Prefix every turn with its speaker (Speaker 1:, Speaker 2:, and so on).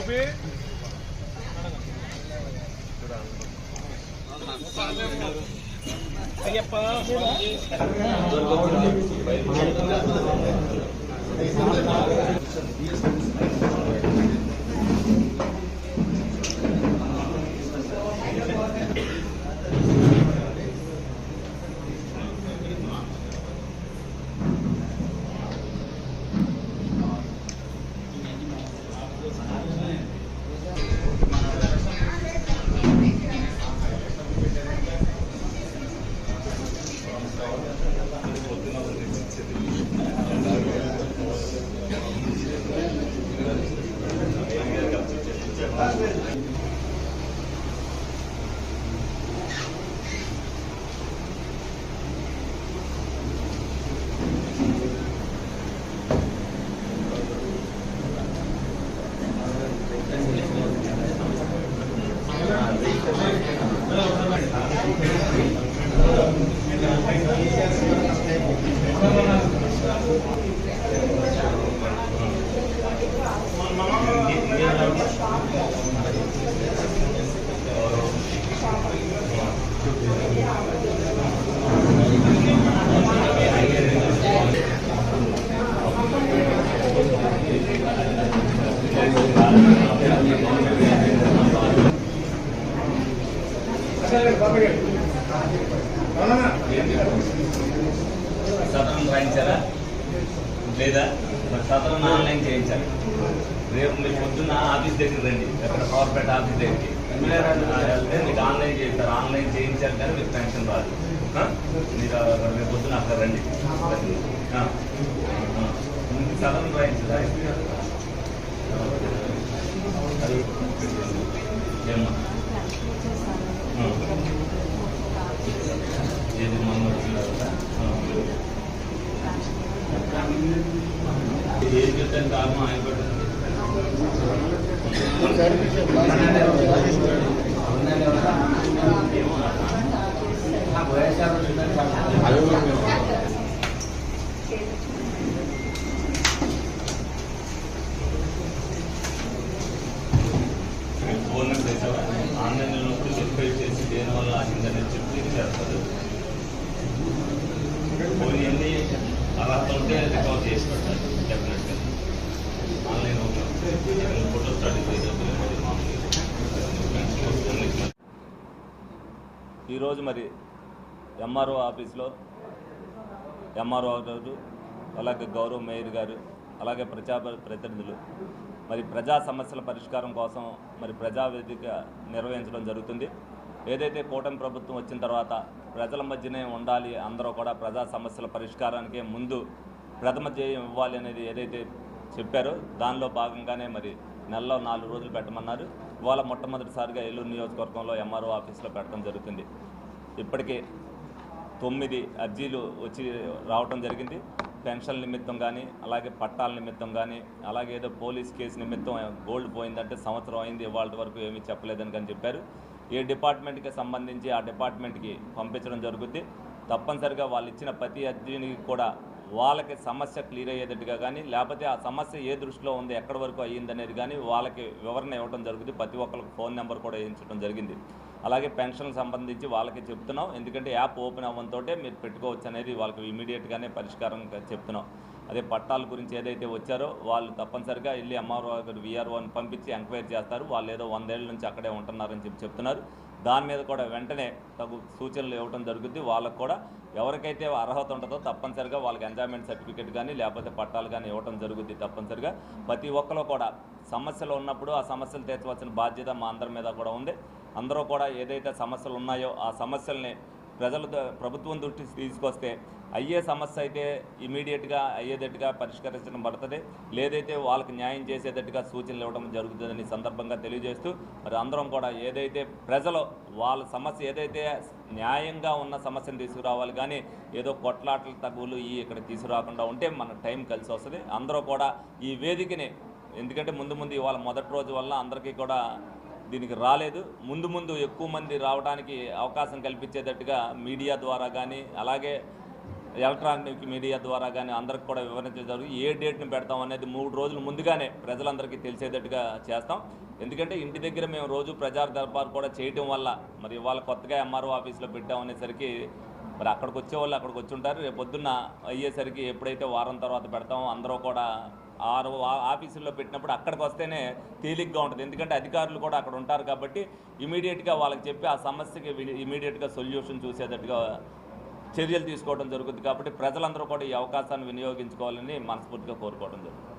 Speaker 1: గోపి అయ్యప్ప
Speaker 2: సదరం రాయించారా లేదా సదరం ఆన్లైన్ చేయించాలి. రేపు మీరు పొద్దున్న ఆఫీస్ దగ్గర రండి, అక్కడ కార్పొరేట్ ఆఫీస్ దగ్గరికి వెళ్తే మీకు ఆన్లైన్ చేస్తారు. ఆన్లైన్ చేయించాలి కానీ మీకు పెన్షన్ రాదు. మీరు రేపు పొద్దున అక్కడ రండి. సదరం రాయించారా ఏమన్నా ఏది మొన్న ఏం చెప్తాను కారణం ఆయన ఫోన్ నెంబర్ వేసావా? ఆన్లైన్లో వెరిఫై చేసి దేనివల్ల ఆగిందని చెప్పి చేస్తారు. ఫోన్ ఎన్ని అర్హత ఉంటే రికవర్ చేసి పెట్టాలి. డెఫినెట్గా ఆన్లైన్ ఫోటో స్టడీ ఈరోజు మరి ఎంఆర్ఓ ఆఫీస్లో ఎంఆర్ఓ గారు, అలాగే గౌరవ మేయర్ గారు, అలాగే ప్రతినిధులు మరి ప్రజా సమస్యల పరిష్కారం కోసం మరి ప్రజావేదిక నిర్వహించడం జరుగుతుంది. ఏదైతే కూటమి ప్రభుత్వం వచ్చిన తర్వాత ప్రజల మధ్యనే ఉండాలి, అందరూ కూడా ప్రజా సమస్యల పరిష్కారానికే ముందు ప్రథమ ధ్యేయం ఇవ్వాలి అనేది ఏదైతే చెప్పారో దానిలో భాగంగానే మరి నెలలో 4 రోజులు పెట్టమన్నారు. ఇవాళ మొట్టమొదటిసారిగా ఏలూరు నియోజకవర్గంలో ఎంఆర్ఓ ఆఫీస్లో పెట్టడం జరుగుతుంది. ఇప్పటికే 9 అర్జీలు వచ్చి రావడం జరిగింది. పెన్షన్ నిమిత్తం కానీ, అలాగే పట్టాల నిమిత్తం కానీ, అలాగే ఏదో పోలీస్ కేసు నిమిత్తం గోల్డ్ పోయిందంటే సంవత్సరం అయింది, ఇవాళ వరకు ఏమీ చెప్పలేదని కానీ చెప్పారు. ఏ డిపార్ట్మెంట్కి సంబంధించి ఆ డిపార్ట్మెంట్కి పంపించడం జరుగుద్ది. తప్పనిసరిగా వాళ్ళు ఇచ్చిన ప్రతి అర్జీని కూడా వాళ్ళకి సమస్య క్లియర్ అయ్యేటట్టుగా కానీ, లేకపోతే ఆ సమస్య ఏ దృష్టిలో ఉంది, ఎక్కడి వరకు అయ్యిందనేది కానీ వాళ్ళకి వివరణ ఇవ్వడం జరుగుతుంది. ప్రతి ఒక్కరికి ఫోన్ నెంబర్ కూడా వేయించడం జరిగింది. అలాగే పెన్షన్కి సంబంధించి వాళ్ళకి చెప్తున్నాం, ఎందుకంటే యాప్ ఓపెన్ అవ్వడంతో మీరు పెట్టుకోవచ్చు అనేది వాళ్ళకి ఇమీడియట్గానే పరిష్కారం చెప్తున్నాం. అదే పట్టాల గురించి ఏదైతే వచ్చారో వాళ్ళు తప్పనిసరిగా వెళ్ళి ఎంఆర్ఓ గారు వీఆర్ఓని పంపించి ఎంక్వైరీ చేస్తారు. వాళ్ళు ఏదో 100 ఏళ్ళ నుంచి అక్కడే ఉంటున్నారని చెప్తున్నారు. దాని మీద కూడా వెంటనే తగు సూచనలు ఇవ్వడం జరుగుద్ది. వాళ్ళకు కూడా ఎవరికైతే అర్హత ఉంటుందో తప్పనిసరిగా వాళ్ళకి ఎంజాయ్మెంట్ సర్టిఫికేట్ కానీ, లేకపోతే పట్టాలు కానీ ఇవ్వడం జరుగుద్ది. తప్పనిసరిగా ప్రతి ఒక్కరు కూడా సమస్యలు ఉన్నప్పుడు ఆ సమస్యలు తీర్చవలసిన బాధ్యత మా అందరి మీద కూడా ఉంది. అందరూ కూడా ఏదైతే సమస్యలు ఉన్నాయో ఆ సమస్యల్ని ప్రభుత్వం దృష్టికి తీసుకొస్తే అయ్యే సమస్య అయితే ఇమీడియట్గా అయ్యేటట్టుగా పరిష్కరించడం పడుతుంది. లేదైతే వాళ్ళకి న్యాయం చేసేటట్టుగా సూచనలు ఇవ్వడం జరుగుతుందని సందర్భంగా తెలియజేస్తూ మరి అందరం కూడా ఏదైతే ప్రజలు వాళ్ళ సమస్య ఏదైతే న్యాయంగా ఉన్న సమస్యను తీసుకురావాలి, కానీ ఏదో కొట్లాటల తగులు ఇక్కడ తీసుకురాకుండా ఉంటే మన టైం కలిసి వస్తుంది. అందరూ కూడా ఈ వేదికని, ఎందుకంటే ముందు ఇవాళ మొదటి రోజు వల్ల అందరికీ కూడా దీనికి రాలేదు, ముందు ఎక్కువ మంది రావడానికి అవకాశం కల్పించేటట్టుగా మీడియా ద్వారా కానీ, అలాగే ఎలక్ట్రానిక్ మీడియా ద్వారా కానీ అందరికి కూడా వివరించడం జరుగుతుంది. ఏ డేట్ని పెడతాం అనేది 3 రోజులు ముందుగానే ప్రజలందరికీ తెలిసేటట్టుగా చేస్తాం. ఎందుకంటే ఇంటి దగ్గర మేము రోజు ప్రజా దర్బార్ కూడా చేయడం వల్ల మరి ఇవాళ కొత్తగా ఎంఆర్ఓ ఆఫీస్లో పెట్టాం అనేసరికి మరి అక్కడికి వచ్చే వాళ్ళు అక్కడికి వచ్చి ఉంటారు. రేపు పొద్దున్న అయ్యేసరికి ఎప్పుడైతే వారం తర్వాత పెడతామో అందరూ కూడా ఆఫీసుల్లో పెట్టినప్పుడు అక్కడికి వస్తేనే తేలిగ్గా ఉంటుంది. ఎందుకంటే అధికారులు కూడా అక్కడ ఉంటారు కాబట్టి ఇమీడియట్గా వాళ్ళకి చెప్పి ఆ సమస్యకి ఇమీడియట్గా సొల్యూషన్ చూసేటట్టుగా చర్యలు తీసుకోవడం జరుగుతుంది. కాబట్టి ప్రజలందరూ కూడా ఈ అవకాశాన్ని వినియోగించుకోవాలని మనస్ఫూర్తిగా కోరుకోవడం జరుగుతుంది.